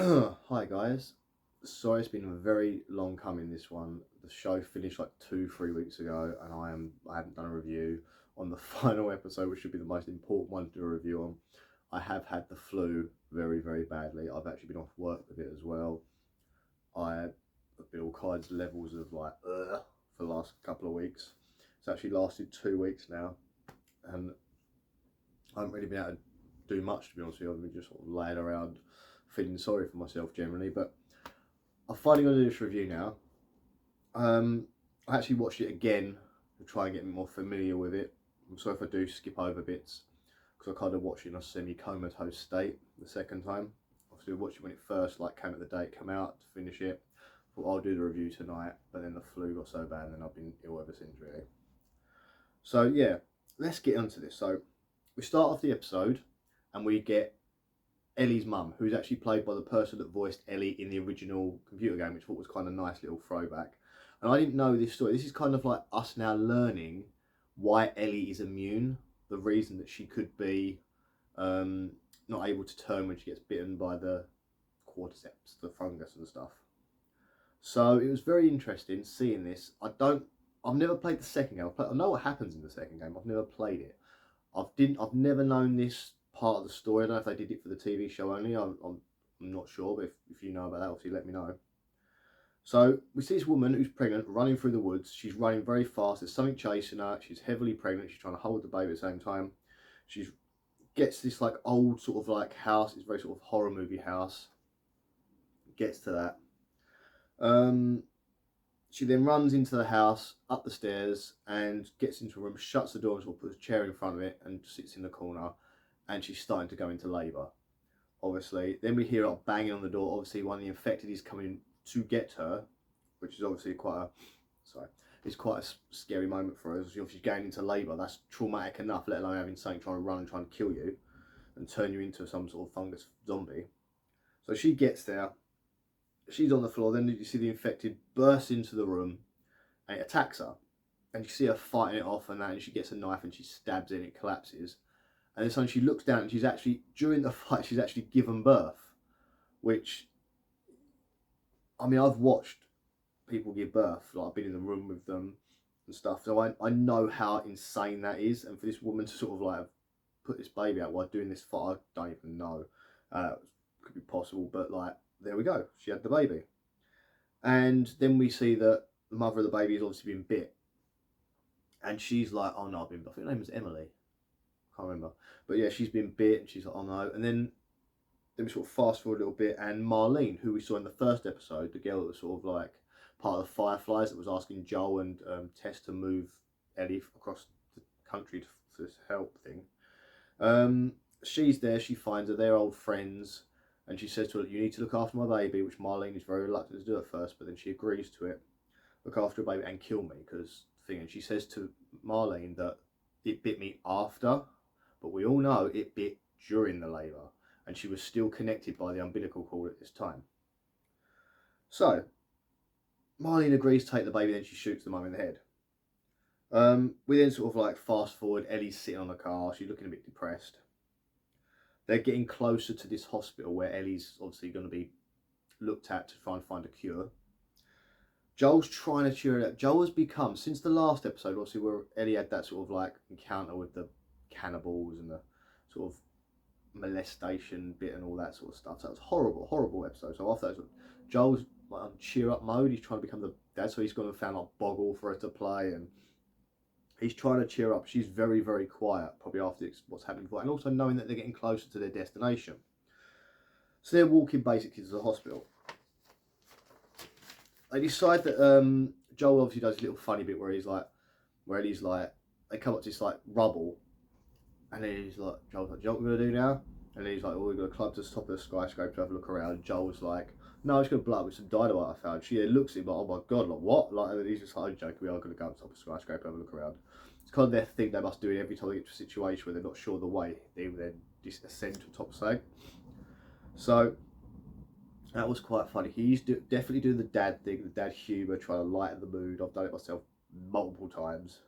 Hi guys. Sorry, it's been a very long coming, this one. The show finished like 2, 3 weeks ago, and I haven't done a review on the final episode, which should be the most important one to do a review on. I have had the flu very, very badly. I've actually been off work with it as well. I have been all kinds of levels of like for the last couple of weeks. It's actually lasted 2 weeks now, and I haven't really been able to do much, to be honest with you. I've been just sort of laying around feeling sorry for myself generally, but I'm finally going to do this review now. I actually watched it again to try and get more familiar with it. I'm sorry if I do skip over bits, because I kind of watched it in a semi-comatose state the second time. Obviously I watched it when it first came at the day it came out to finish it. Thought I'll do the review tonight, but then the flu got so bad and then I've been ill ever since really. So yeah, let's get onto this. So we start off the episode and we get Ellie's mum, who's actually played by the person that voiced Ellie in the original computer game, which I thought was kind of a nice little throwback. And I didn't know this story. This is kind of like us now learning why Ellie is immune, the reason that she could be not able to turn when she gets bitten by the cordyceps, the fungus and stuff. So it was very interesting seeing this. I've never played the second game. I know what happens in the second game. I've never played it. I've never known this part of the story. I don't know if they did it for the TV show only. I'm not sure, but if you know about that, obviously let me know. So we see this woman who's pregnant running through the woods. She's running very fast. There's something chasing her. She's heavily pregnant. She's trying to hold the baby at the same time. She gets this like old sort of like house. It's very sort of horror movie house. Gets to that. She then runs into the house, up the stairs, and gets into a room, shuts the door, and sort of puts a chair in front of it, and sits in the corner. And she's starting to go into labour, obviously. Then we hear her banging on the door. Obviously, one of the infected is coming to get her, which is obviously it's quite a scary moment for her. If she's going into labour, that's traumatic enough, let alone having something trying to run and trying to kill you and turn you into some sort of fungus zombie. So she gets there. She's on the floor. Then you see the infected burst into the room and it attacks her. And you see her fighting it off and that, and she gets a knife and she stabs it and it collapses. And then suddenly she looks down and she's actually, during the fight, she's actually given birth. Which, I mean, I've watched people give birth. Like, I've been in the room with them and stuff. So I know how insane that is. And for this woman to sort of like put this baby out while doing this fight, I don't even know. Could be possible. But like, there we go. She had the baby. And then we see that the mother of the baby has obviously been bit. And she's like, oh no, I think her name was Emily. Can't remember. But yeah, she's been bit and she's like, oh no. And then we sort of fast forward a little bit, and Marlene, who we saw in the first episode, the girl that was sort of like part of the Fireflies that was asking Joel and Tess to move Ellie across the country for this help thing. She's there, she finds her, they're old friends, and she says to her, you need to look after my baby, which Marlene is very reluctant to do at first, but then she agrees to it. Look after a baby and kill me, because thing. And she says to Marlene that it bit me after, but we all know it bit during the labour, and she was still connected by the umbilical cord at this time. So Marlene agrees to take the baby, then she shoots the mum in the head. We then sort of like fast forward, Ellie's sitting on the car, she's looking a bit depressed. They're getting closer to this hospital where Ellie's obviously going to be looked at to try and find a cure. Joel's trying to cheer it up. Joel has become, since the last episode, obviously, where Ellie had that sort of like encounter with the cannibals and the sort of molestation bit and all that sort of stuff. So it was horrible, horrible episode. So after that, Joel's like on cheer up mode. He's trying to become the dad, so he's gone and found like Boggle for her to play, and he's trying to cheer up. She's very, very quiet, probably after what's happening before, and also knowing that they're getting closer to their destination. So they're walking basically to the hospital. They decide that Joel obviously does a little funny bit where he's like, they come up to this like rubble, and then he's like, Joel's like, do you know what we're gonna do now? And then he's like, well, we're gonna climb to the top of the skyscraper to have a look around. And Joel's like, no, I'm just gonna blow up with some dynamite I found. She looks at him like, oh my god, like what? Like, and then he's just like, I'm joking, we are gonna go up to the top of the skyscraper and have a look around. It's kind of their thing they must do it every time they get to a situation where they're not sure the way. They would then just ascend to the top of something. So that was quite funny. He's definitely doing the dad thing, the dad humour, trying to lighten the mood. I've done it myself multiple times,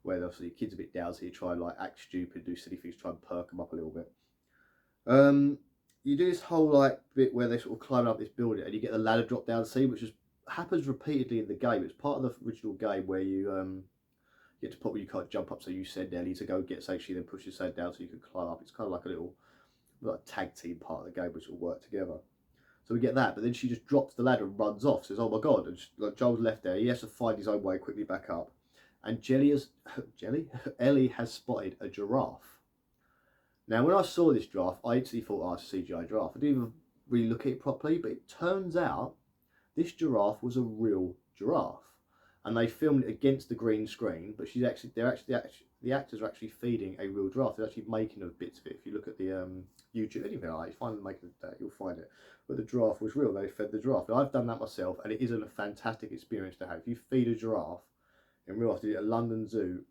where obviously the kid's a bit down, so you try and like act stupid, do silly things, try and perk them up a little bit. you do this whole like bit where they sort of climb up this building and you get the ladder drop down to sea, which is happens repeatedly in the game. It's part of the original game where you get to put where you can't jump up, so you send Ellie to go get Sei, she then pushes Sei down so you can climb up. It's kind of like a little like tag team part of the game which will work together. So we get that, but then she just drops the ladder and runs off. Says, "Oh my god!" And like Joel's left there. He has to find his own way quickly back up. And Ellie has spotted a giraffe. Now, when I saw this giraffe, I instantly thought, "Oh, it's a CGI giraffe." I didn't even really look at it properly, but it turns out this giraffe was a real giraffe, and they filmed it against the green screen. But the actors are actually feeding a real giraffe. They're actually making of bits of it. If you look at the YouTube, anything like that, you find them making that, you'll find it. But the giraffe was real. They fed the giraffe. Now, I've done that myself, and it isn't a fantastic experience to have. If you feed a giraffe in real life, I did it at London Zoo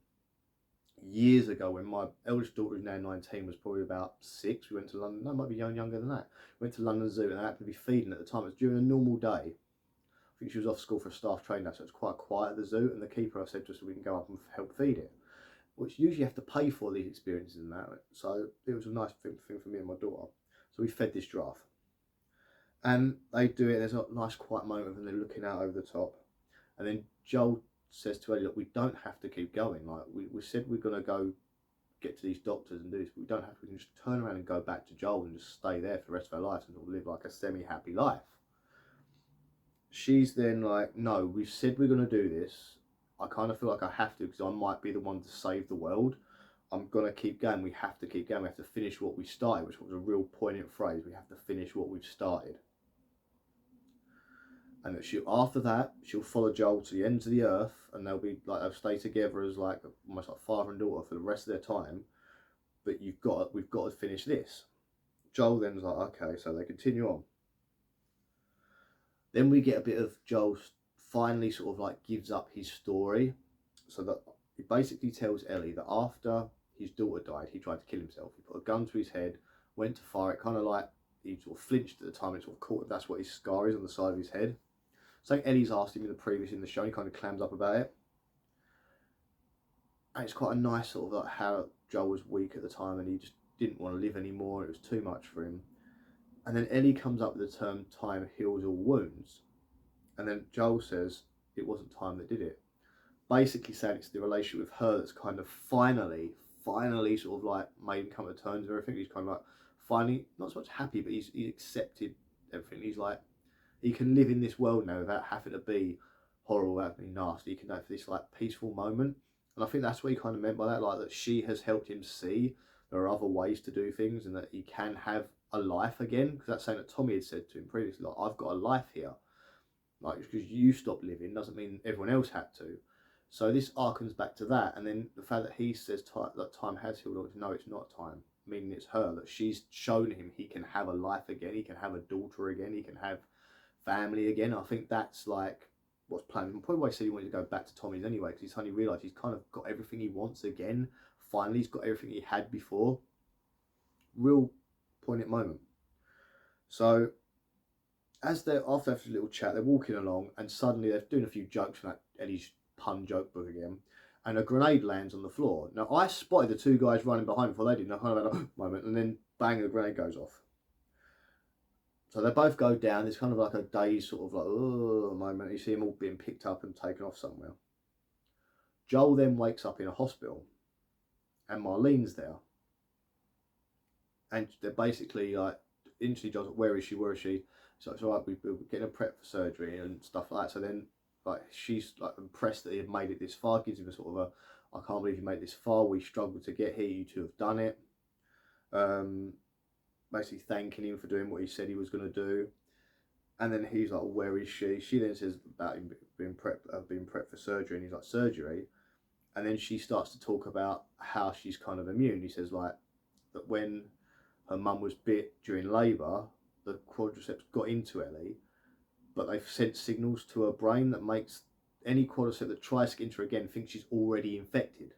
years ago when my eldest daughter, who's now 19, was probably about 6. We went to London. No, might be younger than that. Went to London Zoo, and I happened to be feeding at the time. It was during a normal day. I think she was off school for a staff training day, so it's quite quiet at the zoo. And the keeper, I said to us, we can go up and help feed it, which usually you have to pay for these experiences and that. So it was a nice thing for me and my daughter. So we fed this giraffe. And they do it, there's a nice quiet moment and they're looking out over the top. And then Joel says to Ellie, look, we don't have to keep going. Like we said we're going to go get to these doctors and do this, but we don't have to. We can just turn around and go back to Joel and just stay there for the rest of our lives and live like a semi-happy life. She's then like, no, we've said we're going to do this. I kind of feel like I have to because I might be the one to save the world. I'm going to keep going. We have to keep going. We have to finish what we started, which was a real poignant phrase. We have to finish what we've started. And that after that, she'll follow Joel to the ends of the earth, and they'll stay together as like almost like father and daughter for the rest of their time. But we've got to finish this. Joel then's like, okay, so they continue on. Then we get a bit of Joel finally sort of like gives up his story, so that he basically tells Ellie that after his daughter died, he tried to kill himself. He put a gun to his head, went to fire it, kind of like he sort of flinched at the time and sort of caught. That's what his scar is on the side of his head. Something Ellie's asked him in the show, he kind of clams up about it. And it's quite a nice sort of like how Joel was weak at the time and he just didn't want to live anymore. It was too much for him. And then Ellie comes up with the term time heals all wounds. And then Joel says it wasn't time that did it. Basically saying it's the relationship with her that's kind of finally sort of like made him come to terms with everything. He's kind of like finally, not so much happy, but he's accepted everything. He's like, he can live in this world now without having to be horrible, without being nasty. He can have this like peaceful moment. And I think that's what he kind of meant by that, like that she has helped him see there are other ways to do things and that he can have a life again. Because that's something that Tommy had said to him previously, like, I've got a life here. Like, because you stopped living doesn't mean everyone else had to. So this harkens back to that. And then the fact that he says that time has healed, no, it's not time. Meaning it's her, that she's shown him he can have a life again, he can have a daughter again, he can have family again. I think that's like what's planned. Probably why he said he wanted to go back to Tommy's anyway, because he's suddenly realised he's kind of got everything he wants again. Finally, he's got everything he had before. Real poignant moment. So as they're after a little chat, they're walking along, and suddenly they're doing a few jokes from that Eddie's pun joke book again, and a grenade lands on the floor. Now I spotted the two guys running behind before they did, and I kind of had a moment, and then bang, the grenade goes off. So they both go down. There's kind of like a dazed sort of like, oh, moment. You see them all being picked up and taken off somewhere. Joel then wakes up in a hospital and Marlene's there. And they're basically like, instantly Joel's like, where is she? Where is she? So it's all right, we're getting her prepped for surgery and stuff like that. So then like she's like impressed that he had made it this far, gives him a sort of a, I can't believe you made it this far. We struggled to get here. You two have done it. Basically thanking him for doing what he said he was going to do. And then he's like, where is she? She then says about him being prepped for surgery, and he's like, surgery? And then she starts to talk about how she's kind of immune. He says like that when her mum was bit during labour, the quadriceps got into Ellie, but they've sent signals to her brain that makes any quadriceps that tries to get into her again think she's already infected,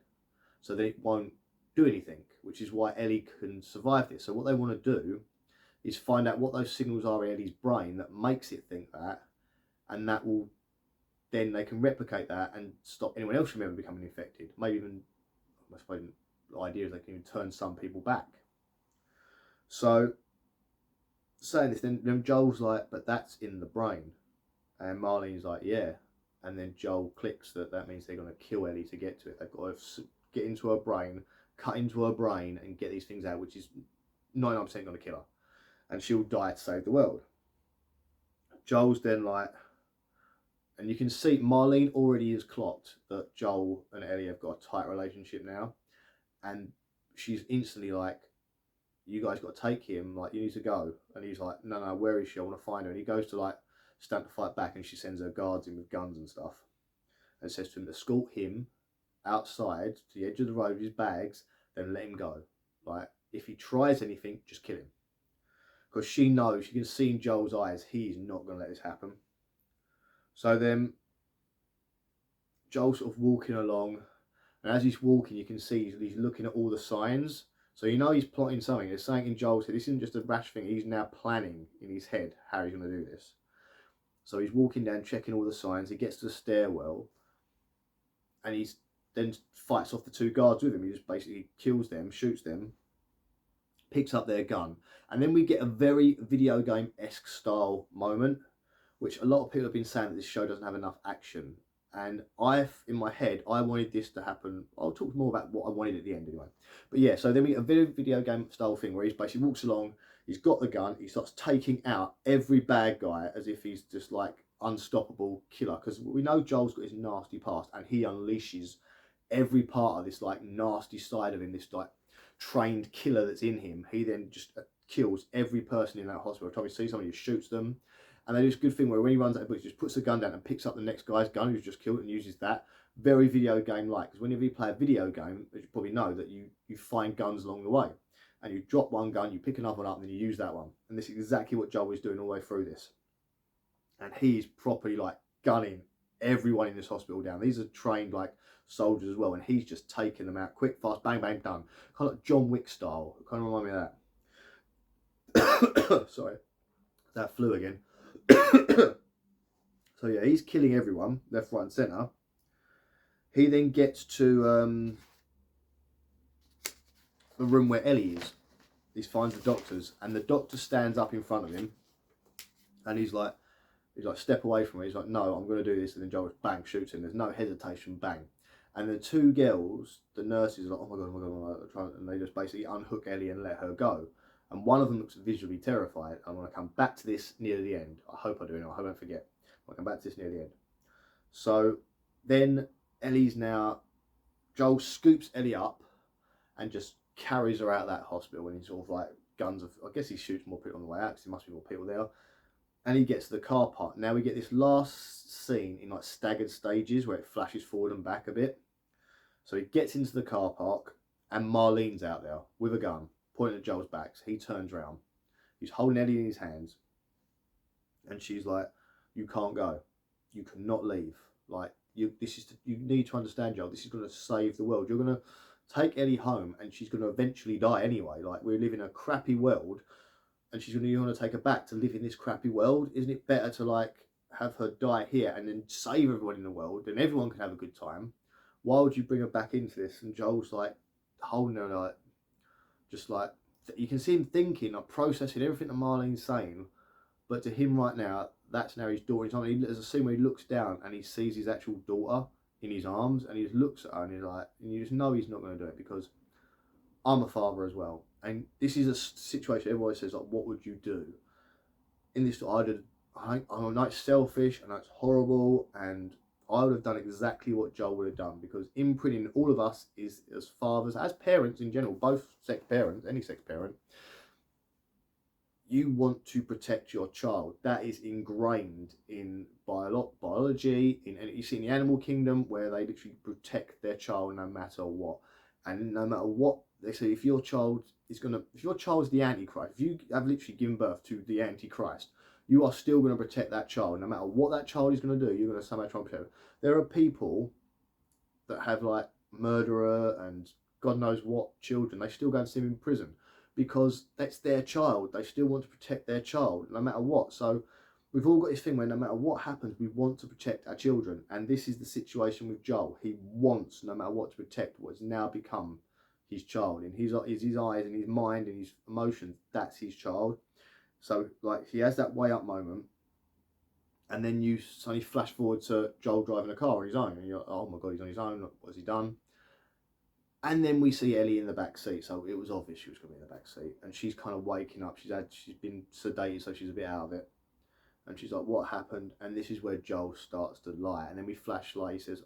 so that it won't do anything, which is why Ellie can survive this. So what they want to do is find out what those signals are in Ellie's brain that makes it think that, and that will then they can replicate that and stop anyone else from ever becoming infected. Maybe even, I suppose the idea is they can even turn some people back. So saying this, then Joel's like, but that's in the brain. And Marlene's like, yeah. And then Joel clicks that means they're going to kill Ellie to get to it. They've got to get into her brain, cut into her brain, and get these things out, which is 99% going to kill her. And she'll die to save the world. Joel's then like, and you can see Marlene already has clocked that Joel and Ellie have got a tight relationship now. And she's instantly like, you guys got to take him, like, you need to go. And he's like, no, where is she? I want to find her. And he goes to like stand to fight back, and she sends her guards in with guns and stuff, and says to him, escort him outside to the edge of the road with his bags, then let him go. Like, if he tries anything, just kill him. Because she knows, she can see in Joel's eyes, he's not going to let this happen. So then Joel's sort of walking along, and as he's walking, you can see he's looking at all the signs. So you know he's plotting something. There's something in Joel's head. This isn't just a rash thing. He's now planning in his head how he's going to do this. So he's walking down, checking all the signs. He gets to the stairwell, and he's then fights off the two guards with him. He just basically kills them, shoots them, picks up their gun. And then we get a very video game-esque style moment, which a lot of people have been saying that this show doesn't have enough action. And in my head, I wanted this to happen. I'll talk more about what I wanted at the end anyway. But yeah, so then we get a video game style thing where he basically walks along, he's got the gun, he starts taking out every bad guy as if he's just like unstoppable killer. Because we know Joel's got his nasty past, and he unleashes every part of this like nasty side of him, this like trained killer that's in him. He then just kills every person in that hospital. Every time he sees somebody, he shoots them. And they do this good thing where when he runs out of bullets, he just puts the gun down and picks up the next guy's gun who's just killed and uses that. Very video game-like. Because whenever you play a video game, as you probably know, that you find guns along the way. And you drop one gun, you pick another one up, and then you use that one. And this is exactly what Joel is doing all the way through this. And he's properly like gunning everyone in this hospital down. These are trained like soldiers as well. And he's just taking them out quick, fast, bang, bang, done. Kind of like John Wick style. Kind of remind me of that. Sorry. That flew again. So yeah, he's killing everyone left, right, and centre. He then gets to the room where Ellie is. He finds the doctors, and the doctor stands up in front of him, and he's like, step away from me. He's like, no, I'm going to do this, and then Joel bang shoots him. There's no hesitation, bang. And the two girls, the nurses, are like, oh my god, and they just basically unhook Ellie and let her go. And one of them looks visually terrified. I'm going to come back to this near the end. I hope I do. I hope I don't forget. I'll come back to this near the end. So then Joel scoops Ellie up and just carries her out of that hospital. And he's sort of like I guess he shoots more people on the way out because there must be more people there. And he gets to the car park. Now we get this last scene in like staggered stages where it flashes forward and back a bit. So he gets into the car park, and Marlene's out there with a gun, pointing at Joel's back. So he turns around. He's holding Ellie in his hands. And she's like, you can't go. You cannot leave. Like, you need to understand, Joel. This is going to save the world. You're going to take Ellie home, and she's going to eventually die anyway. Like, we live in a crappy world, and you want to take her back to live in this crappy world. Isn't it better to, like, have her die here and then save everyone in the world, and everyone can have a good time? Why would you bring her back into this? And Joel's, like, holding her, like, just like, you can see him thinking, like, processing everything that Marlene's saying. But to him right now, that's now his daughter. There's a scene where he looks down and he sees his actual daughter in his arms, and he just looks at her and he's like, and you just know he's not going to do it, because I'm a father as well. And this is a situation everybody says, like, what would you do? In this, I'm like selfish, and that's horrible, and I would have done exactly what Joel would have done, because imprinting all of us is, as fathers, as parents in general, both sex parents, any sex parent, you want to protect your child. That is ingrained in biology. You see in the animal kingdom, where they literally protect their child no matter what. And no matter what, they say, if your child is the Antichrist, if you have literally given birth to the Antichrist, you are still going to protect that child. No matter what that child is going to do, you're going to somehow try and protect them. There are people that have like murderer and God knows what children. They still go and see them in prison, because that's their child. They still want to protect their child no matter what. So we've all got this thing where no matter what happens, we want to protect our children. And this is the situation with Joel. He wants, no matter what, to protect what has now become his child. In his eyes, in his mind, in his emotions, that's his child. So like he has that way up moment, and then you suddenly flash forward to Joel driving a car on his own, and you're like, oh my god, he's on his own. What has he done? And then we see Ellie in the back seat, so it was obvious she was going to be in the back seat, and she's kind of waking up. She's been sedated, so she's a bit out of it, and she's like, "What happened?" And this is where Joel starts to lie, and then we flash like he says,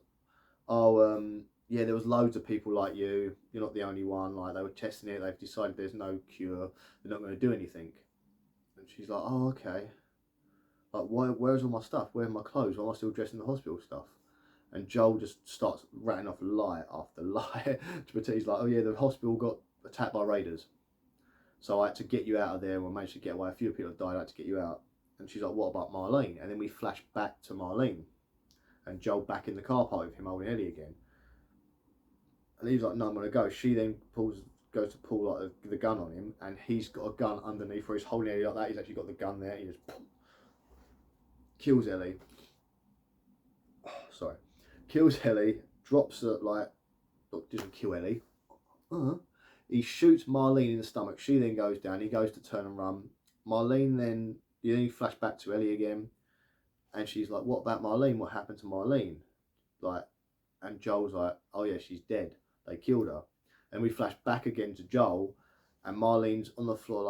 "Oh, yeah, there was loads of people like you. You're not the only one. Like they were testing it. They've decided there's no cure. They're not going to do anything." And she's like, "Oh, okay. Like, where's all my stuff? Where are my clothes? Why am I still dressed in the hospital stuff?" And Joel just starts ratting off lie after lie to pretend he's like, "Oh yeah, the hospital got attacked by raiders, so I had to get you out of there. We managed to get away. A few people died. I had to get you out." And she's like, "What about Marlene?" And then we flash back to Marlene and Joel back in the car park with him holding Ellie again. And he's like, "No, I'm gonna go." She then goes to pull like the gun on him, and he's got a gun underneath where he's holding Ellie like that. He's actually got the gun there. He just kills Ellie. Sorry, kills Ellie. Drops her like, doesn't kill Ellie. He shoots Marlene in the stomach. She then goes down. He goes to turn and run. Marlene then you flash back to Ellie again, and she's like, "What about Marlene? What happened to Marlene?" Like, and Joel's like, "Oh yeah, she's dead. They killed her." And we flash back again to Joel, and Marlene's on the floor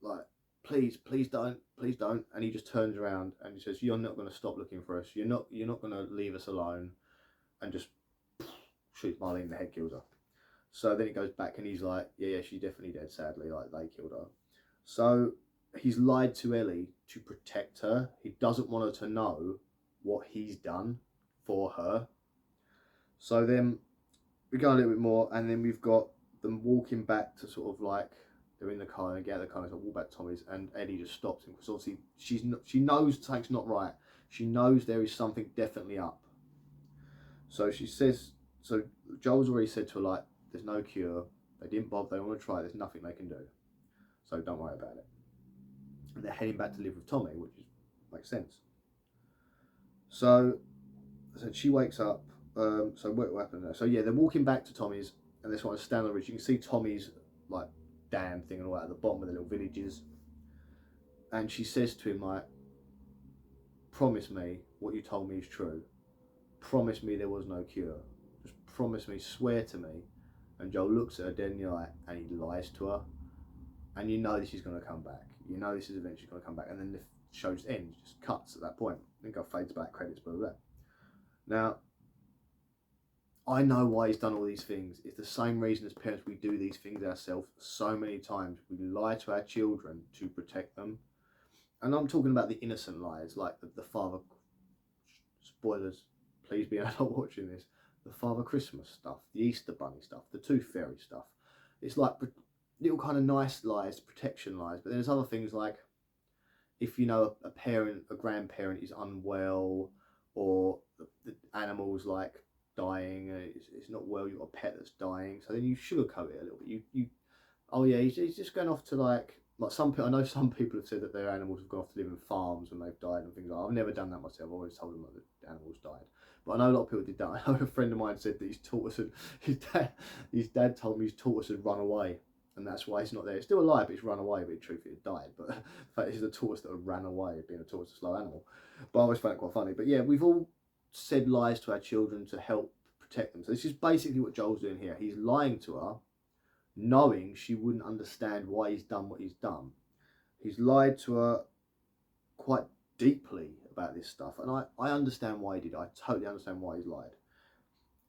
like, please don't, please don't. And he just turns around and he says, "You're not going to stop looking for us. You're not going to leave us alone," and just shoots Marlene in the head, kills her. So then it goes back and he's like, yeah, she's definitely dead, sadly, like they killed her. So he's lied to Ellie to protect her. He doesn't want her to know what he's done for her. So then we go a little bit more, and then we've got them walking back to sort of like, they're in the car and they get out of the car and walk back to Tommy's, and Eddie just stops him because obviously she knows something's not right. She knows there is something definitely up. So she says, so Joel's already said to her like, "There's no cure. They didn't bother. They want to try. There's nothing they can do. So don't worry about it." And they're heading back to live with Tommy, which makes sense. So she wakes up. So what happened there? So yeah, they're walking back to Tommy's, and they want to stand on the ridge. You can see Tommy's like dam thing and all that at the bottom of the little villages. And she says to him like, "Promise me what you told me is true. Promise me there was no cure. Just promise me, swear to me." And Joel looks at her dead in the eye and he lies to her. And you know this is going to come back. You know this is eventually going to come back. And then the show's end, just cuts at that point. Then go fades back, credits, blah, blah, blah. Now, I know why he's done all these things. It's the same reason as parents we do these things ourselves so many times. We lie to our children to protect them. And I'm talking about the innocent lies, like the Father, spoilers, please be an adult watching this, the Father Christmas stuff, the Easter Bunny stuff, the Tooth Fairy stuff. It's like little kind of nice lies, protection lies. But there's other things like if you know a parent, a grandparent is unwell, or the animal's like dying, it's not well, you've got a pet that's dying. So then you sugarcoat it a little bit. You oh yeah, he's just going off to like some people. I know some people have said that their animals have gone off to live in farms when they've died and things like that. I've never done that myself. I've always told them that the animals died. But I know a lot of people did that. I know a friend of mine said that his tortoise his dad told me his tortoise had run away, and that's why he's not there. It's still alive, but he's run away, but in truth it died. But in fact, this is a tortoise that ran away, being a tortoise is a slow animal. But I always found it quite funny. But yeah, we've all said lies to our children to help protect them. So this is basically what Joel's doing here. He's lying to her, knowing she wouldn't understand why he's done what he's done. He's lied to her quite deeply about this stuff, and I understand why he did. I totally understand why he's lied.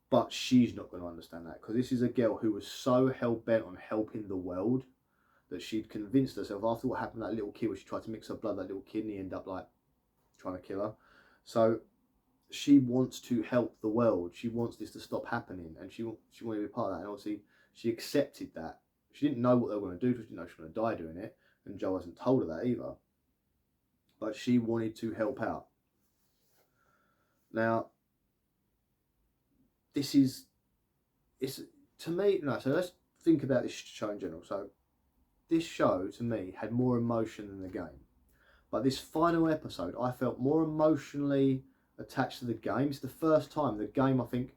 But she's not going to understand that, because this is a girl who was so hell-bent on helping the world that she'd convinced herself, after what happened to that little kid, where she tried to mix her blood, that little kid, and he ended up like trying to kill her. So she wants to help the world. She wants this to stop happening, and she wanted to be part of that. And obviously she accepted that. She didn't know what they were going to do, because she didn't know she was going to die doing it, and Joe hasn't told her that either. But she wanted to help out. Now, it's to me, no, so let's think about this show in general. So this show, to me, had more emotion than the game. But this final episode, I felt more emotionally attached to the game. It's the first time the game, I think,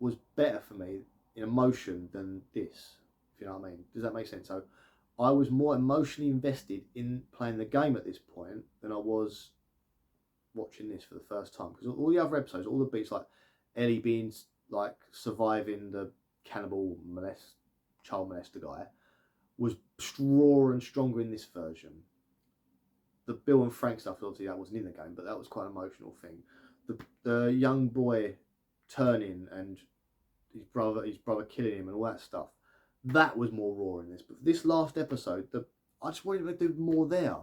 was better for me in emotion than this, if you know what I mean. Does that make sense? So I was more emotionally invested in playing the game at this point than I was watching this for the first time, because all the other episodes, all the beats, like Ellie being like surviving the cannibal child molester guy, was rawer and stronger in this version. The Bill and Frank stuff, obviously that wasn't in the game, but that was quite an emotional thing. The young boy turning and his brother killing him and all that stuff, that was more raw in this. But this last episode, I just wanted to do more there.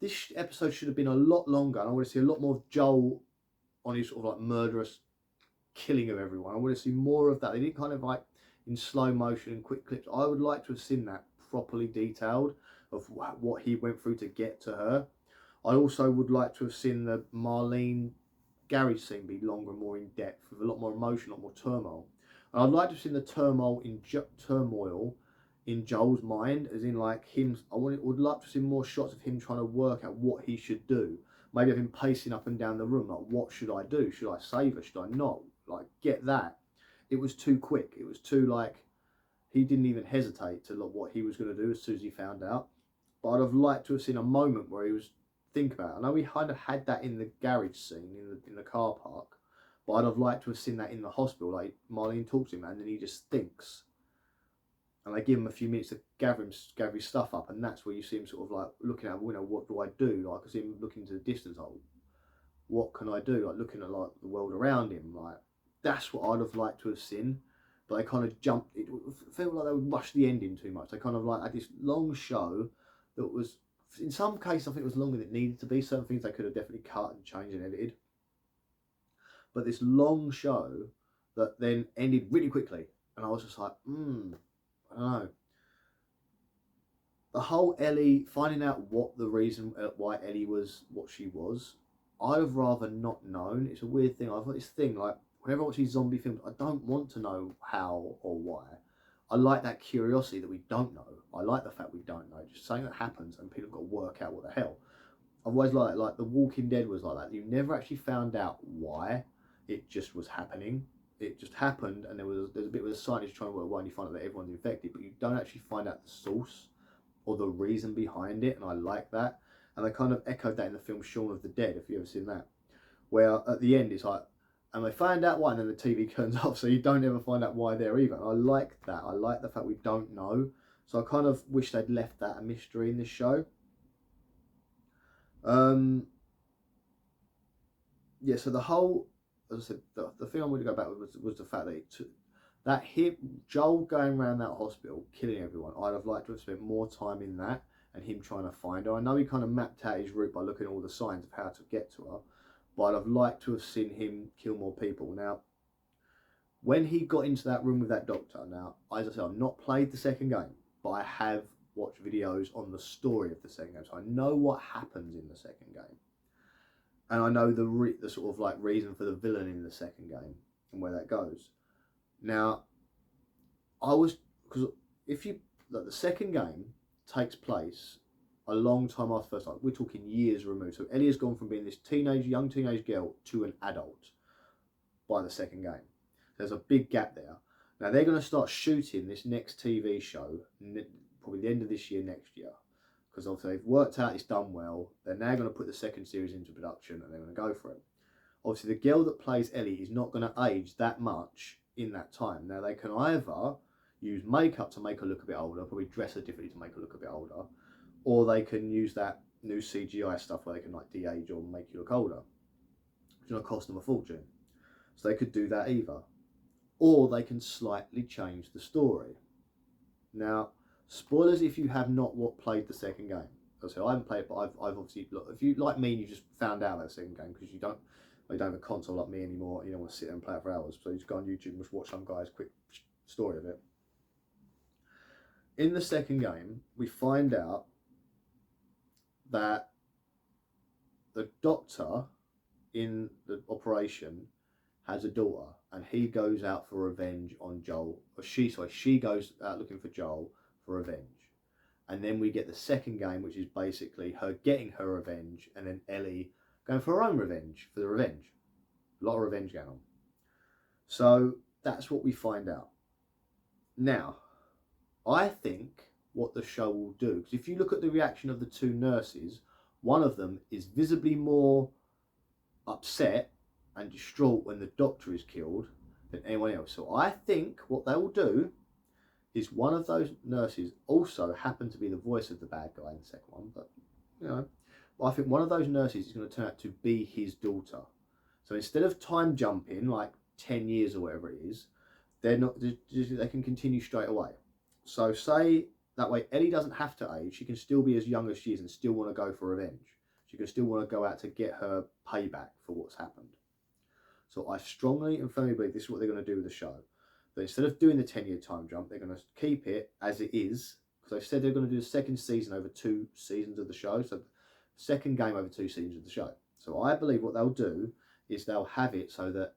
This episode should have been a lot longer, and I want to see a lot more of Joel on his sort of like murderous killing of everyone. I want to see more of that. They did kind of like in slow motion and quick clips. I would like to have seen that properly detailed of what he went through to get to her. I also would like to have seen the Marlene Gary scene be longer and more in depth, with a lot more emotion, a lot more turmoil. And I'd like to have seen the turmoil in Joel's mind, as in like him. Would like to see more shots of him trying to work out what he should do. Maybe of him pacing up and down the room, like, what should I do? Should I save her? Should I not? Like, get that. It was too quick. It was too like, he didn't even hesitate to look what he was going to do as soon as he found out. But I'd have liked to have seen a moment where he was think about it. I know we kind of had that in the garage scene in the car park, but I'd have liked to have seen that in the hospital. Like Marlene talks to him and then he just thinks, and they give him a few minutes to gather his stuff up, and that's where you see him sort of like looking at, what do I do? Like I see him looking into the distance, like, what can I do? Like looking at like the world around him. Like that's what I'd have liked to have seen. But they kind of jumped. It felt like they would rush the ending too much. They kind of like had this long show that was, in some cases, I think it was longer than it needed to be. Certain things they could have definitely cut and changed and edited. But this long show that then ended really quickly, and I was just like, I don't know. The whole Ellie, finding out what the reason why Ellie was what she was, I'd have rather not known. It's a weird thing. I've got this thing like, whenever I watch these zombie films, I don't want to know how or why. I like that curiosity that we don't know. I like the fact we don't know. Just something that happens and people have got to work out what the hell. I've always like The Walking Dead was like that. You never actually found out why. It just was happening. It just happened, and there's a bit with the scientist trying to work why, and you find out that everyone's infected, but you don't actually find out the source or the reason behind it, and I like that. And they kind of echoed that in the film Shaun of the Dead, if you've ever seen that, where at the end it's like, and they find out why, and then the TV turns off, so you don't ever find out why there either. And I like that. I like the fact we don't know. So I kind of wish they'd left that a mystery in this show. Yeah, so the whole, as I said, the thing I wanted to go back with was the fact that Joel going around that hospital, killing everyone. I'd have liked to have spent more time in that and him trying to find her. I know he kind of mapped out his route by looking at all the signs of how to get to her, but I'd have liked to have seen him kill more people. Now, when he got into that room with that doctor, now, as I said, I've not played the second game, but I have watched videos on the story of the second game, so I know what happens in the second game. And I know the sort of like reason for the villain in the second game and where that goes. Now, because if you, like, the second game takes place a long time after the first time. We're talking years removed. So Ellie has gone from being this young teenage girl to an adult by the second game. There's a big gap there. Now they're going to start shooting this next TV show probably the end of this year, next year. Because obviously they've worked out it's done well. They're now going to put the second series into production and they're going to go for it. Obviously the girl that plays Ellie is not going to age that much in that time. Now they can either use makeup to make her look a bit older, probably dress her differently to make her look a bit older, or they can use that new CGI stuff where they can like de-age or make you look older, which is going to cost them a fortune. So they could do that either. Or they can slightly change the story. Now, spoilers if you have not played the second game. So I haven't played it, but I've obviously, look, if you like me and you just found out about the second game because you don't have a console like me anymore, you don't want to sit there and play it for hours, so you just go on YouTube and just watch some guy's quick story of it. In the second game, we find out that the doctor in the operation has a daughter, and he goes out for revenge on Joel. Or she goes out looking for Joel for revenge. And then we get the second game, which is basically her getting her revenge, and then Ellie going for her own revenge, for the revenge. A lot of revenge going on. So that's what we find out. Now, I think what the show will do. Because if you look at the reaction of the two nurses, one of them is visibly more upset and distraught when the doctor is killed than anyone else. So I think what they will do is one of those nurses also happened to be the voice of the bad guy in the second one, but you know, I think one of those nurses is going to turn out to be his daughter. So instead of time jumping like 10 years or whatever it is, they can continue straight away. So say that way Ellie doesn't have to age, she can still be as young as she is and still want to go for revenge. She can still want to go out to get her payback for what's happened. So I strongly and firmly believe this is what they're going to do with the show. That instead of doing the 10-year time jump, they're going to keep it as it is. Because they've said they're going to do the second season over 2 seasons of the show. So second game over 2 seasons of the show. So I believe what they'll do is they'll have it so that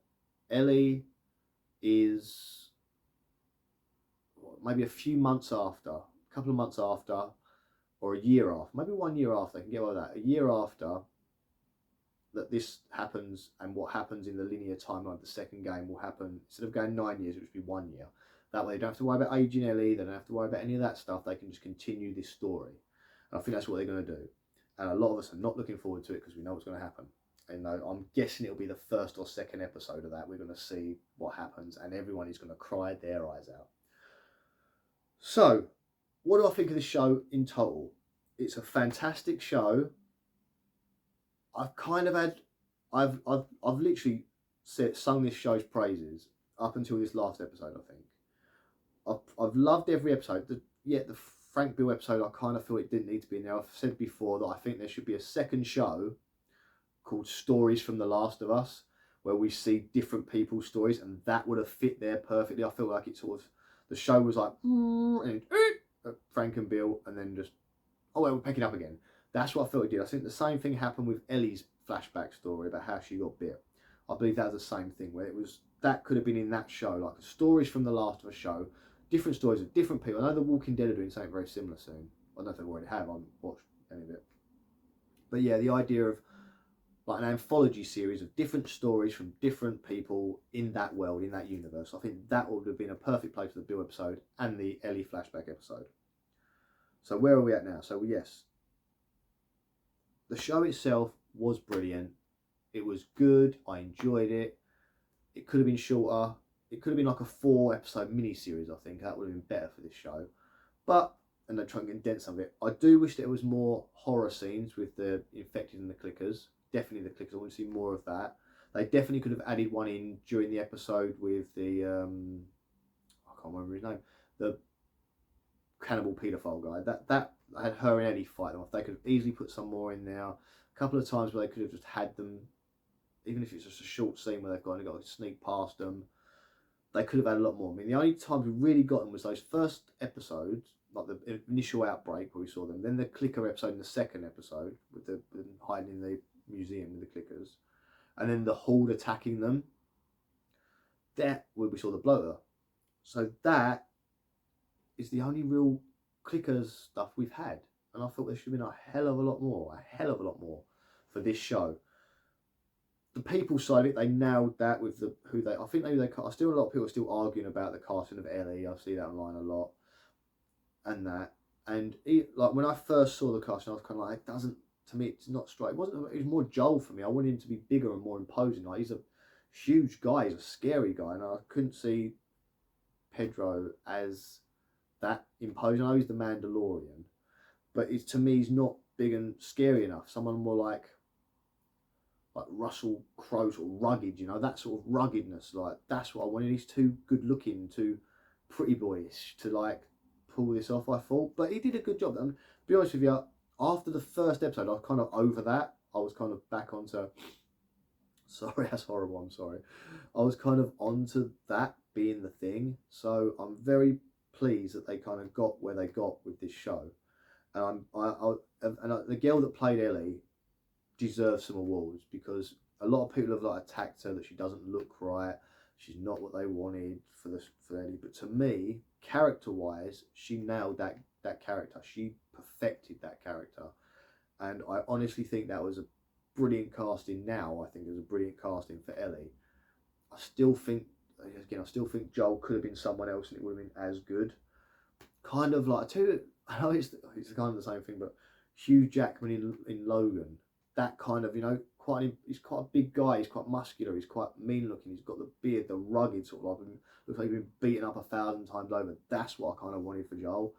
Ellie is maybe a few months after, a couple of months after, or a year after, maybe 1 year after, they can get away with that, a year after that this happens, and what happens in the linear timeline of the second game will happen, instead of going 9 years, it would be 1 year. That way they don't have to worry about aging Ellie, they don't have to worry about any of that stuff, they can just continue this story. And I think that's what they're going to do. And a lot of us are not looking forward to it because we know what's going to happen. And I'm guessing it'll be the first or second episode of that. We're going to see what happens, and everyone is going to cry their eyes out. So, what do I think of this show in total? It's a fantastic show. I've literally sung this show's praises up until this last episode. I think I've loved every episode. The Frank Bill episode, I kind of feel it didn't need to be in there. I've said before that I think there should be a second show called Stories from The Last of Us, where we see different people's stories, and that would have fit there perfectly. I feel like it sort of, the show was like, and Frank and Bill, and then just, oh, well, we're picking up again. That's what I felt it did. I think the same thing happened with Ellie's flashback story about how she got bit. I believe that was the same thing, where it was, that could have been in that show, like Stories from The Last of Us show, different stories of different people. I know The Walking Dead are doing something very similar soon. I don't know if they already have, I haven't watched any of it. But yeah, the idea of like an anthology series of different stories from different people in that world, in that universe. I think that would have been a perfect place for the Bill episode and the Ellie flashback episode. So where are we at now? So yes, the show itself was brilliant. It was good. I enjoyed it. It could have been shorter. It could have been like a 4-episode mini-series, I think. That would have been better for this show. But, and they try and condense some of it. I do wish there was more horror scenes with the infected and the clickers. Definitely the clickers. I want to see more of that. They definitely could have added one in during the episode with the, I can't remember his name, the cannibal paedophile guy. That had her and Eddie fight them off. They could have easily put some more in there. A couple of times where they could have just had them, even if it's just a short scene where they've got to sneak past them. They could have had a lot more. I mean, the only times we really got them was those first episodes, like the initial outbreak where we saw them, then the clicker episode in the second episode with them hiding in the museum with the clickers, and then the horde attacking them. That where we saw the bloater. So that is the only real clickers stuff we've had, and I thought there should have been a hell of a lot more for this show. The people side of it, they nailed that with the I think they cast. Still a lot of people are still arguing about the casting of Ellie. I see that online a lot, and that, and like when I first saw the casting, I was kind of like, it doesn't, to me, it's not straight. It was more Joel for me. I wanted him to be bigger and more imposing. Like, he's a huge guy, he's a scary guy, and I couldn't see Pedro as that imposing. I know he's the Mandalorian, but to me, he's not big and scary enough. Someone more like Russell Crowe, sort of rugged, you know, that sort of ruggedness. Like, that's what I wanted. He's too good looking, too pretty boyish to like pull this off, I thought. But he did a good job. And to be honest with you, after the first episode, I was kind of over that. I was kind of back onto, sorry, that's horrible, I'm sorry. I was kind of onto that being the thing. So I'm very pleased that they kind of got where they got with this show. And the girl that played Ellie deserves some awards, because a lot of people have like attacked her that she doesn't look right, she's not what they wanted for Ellie. But to me, character wise, she nailed that character. She perfected that character, and I honestly think that was a brilliant casting. Now I think it was a brilliant casting for Ellie. I still think Joel could have been someone else and it would have been as good. Kind of like, I know it's kind of the same thing, but Hugh Jackman in Logan, that kind of, he's quite a big guy, he's quite muscular, he's quite mean looking, he's got the beard, the rugged sort of, like, looks like he's been beaten up 1,000 times over. That's what I kind of wanted for Joel.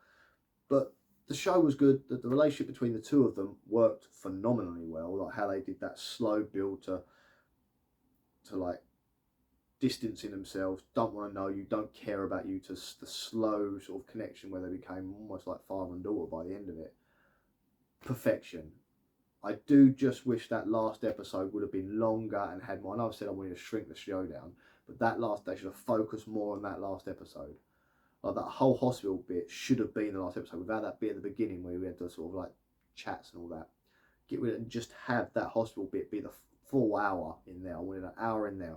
But the show was good. The relationship between the two of them worked phenomenally well. Like how they did that slow build to like distancing themselves, don't want to know you, don't care about you, to the slow sort of connection where they became almost like father and daughter by the end of it. Perfection. I do just wish that last episode would have been longer and had more. I know I said I wanted to shrink the show down, but they should have focused more on that last episode. Like that whole hospital bit should have been the last episode without that bit at the beginning where we had the sort of like chats and all that. Get rid of it and just have that hospital bit be the full hour in there. I wanted an hour in there.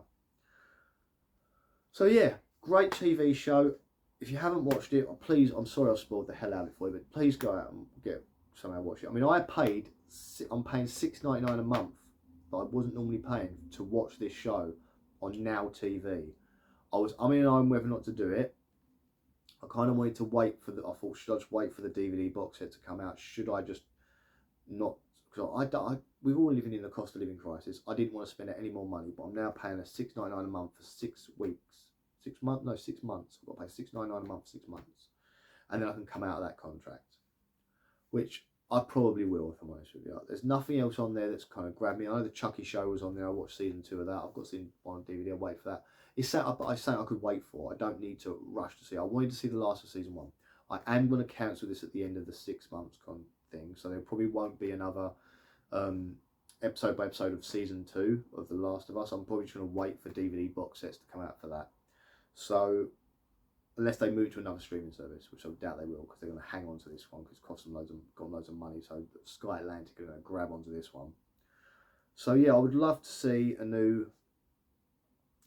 So yeah, great TV show. If you haven't watched it, please, I'm sorry I spoiled the hell out of it for you, but please go out and somehow watch it. I mean, I'm paying $6.99 a month that I wasn't normally paying to watch this show on Now TV. I was umming and ahhing whether or not to do it. I kind of wanted to wait for I thought, should I just wait for the DVD box set to come out? Should I just not? Because we're all living in a cost of living crisis. I didn't want to spend any more money, but I'm now paying a $6.99 a month for 6 weeks. 6 months? No, 6 months. I've got to pay $6.99 a month for 6 months. And then I can come out of that contract, which I probably will, if I'm honest with you. There's nothing else on there that's kind of grabbed me. I know the Chucky show was on there. I watched season 2 of that. I've got season 1 on DVD. I'll wait for that. It's something I could wait for. I don't need to rush to see. I wanted to see the last of season 1. I am going to cancel this at the end of the 6 months thing, so there probably won't be another episode by episode of season 2 of The Last of Us. I'm probably just going to wait for DVD box sets to come out for that. So unless they move to another streaming service, which I doubt they will, because they're going to hang on to this one because it's cost them loads of money. So Sky Atlantic are going to grab onto this one. So yeah, I would love to see a new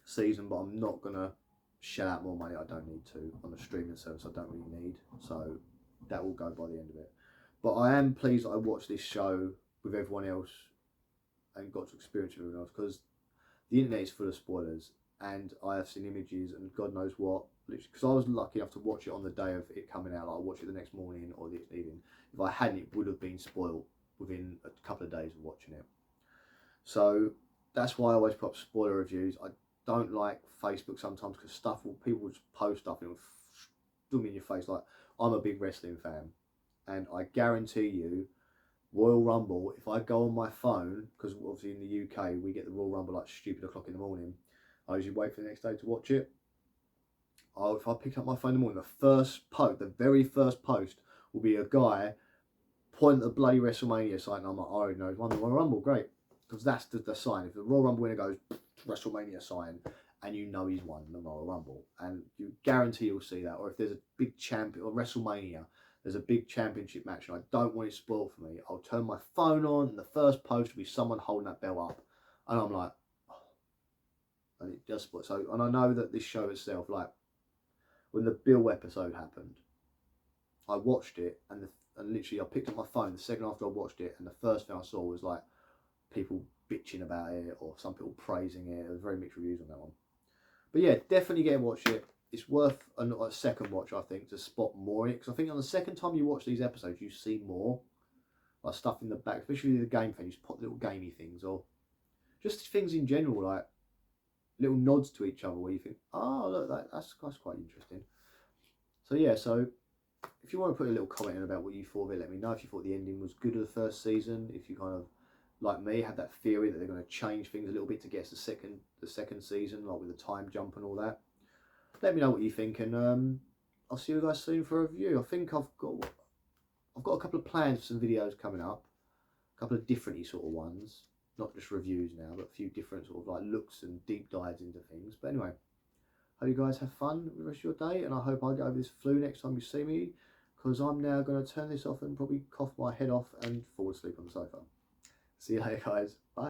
season, but I'm not going to shell out more money I don't need to on a streaming service I don't really need. So that will go by the end of it. But I am pleased that I watched this show with everyone else and got to experience it with everyone else, because the internet is full of spoilers and I have seen images and God knows what, because I was lucky enough to watch it on the day of it coming out. Like I watched it the next morning or the evening. If I hadn't, it would have been spoiled within a couple of days of watching it. So that's why I always put up spoiler reviews. I don't like Facebook sometimes because people will just post stuff and it'll stum in your face. Like, I'm a big wrestling fan, and I guarantee you, Royal Rumble, if I go on my phone, because obviously in the UK we get the Royal Rumble like stupid o'clock in the morning, I usually wait for the next day to watch it. If I pick up my phone in the morning, the very first post will be a guy pointing at the bloody WrestleMania sign, and I'm like, oh no, he's won the Royal Rumble, great. Because that's the sign. If the Royal Rumble winner goes, WrestleMania sign, and you know he's won the Royal Rumble, and you guarantee you'll see that. Or if there's a big champion, or WrestleMania, there's a big championship match, and I don't want it spoiled for me, I'll turn my phone on, and the first post will be someone holding that bell up, and I'm like, oh. And it does spoil. So, and I know that this show itself, like when the Bill episode happened, I watched it, and literally I picked up my phone the second after I watched it, and the first thing I saw was like people bitching about it or some people praising it. There was very mixed reviews on that one. But yeah, definitely get and watch it. It's worth a second watch, I think, to spot more in it. Because I think on the second time you watch these episodes, you see more like stuff in the back, especially the game thing. You just put little gamey things or just things in general, like little nods to each other where you think, oh, look, that's quite interesting. So yeah, so if you want to put a little comment in about what you thought of it, let me know. If you thought the ending was good of the first season, if you kind of, like me, had that theory that they're going to change things a little bit to get us the second season, like with the time jump and all that. Let me know what you think, and I'll see you guys soon for a review. I think I've got a couple of plans for some videos coming up, a couple of different sort of ones, not just reviews now, but a few different sort of like looks and deep dives into things. But anyway, hope you guys have fun with the rest of your day, and I hope I get over this flu next time you see me, because I'm now going to turn this off and probably cough my head off and fall asleep on the sofa. See you later, guys. Bye.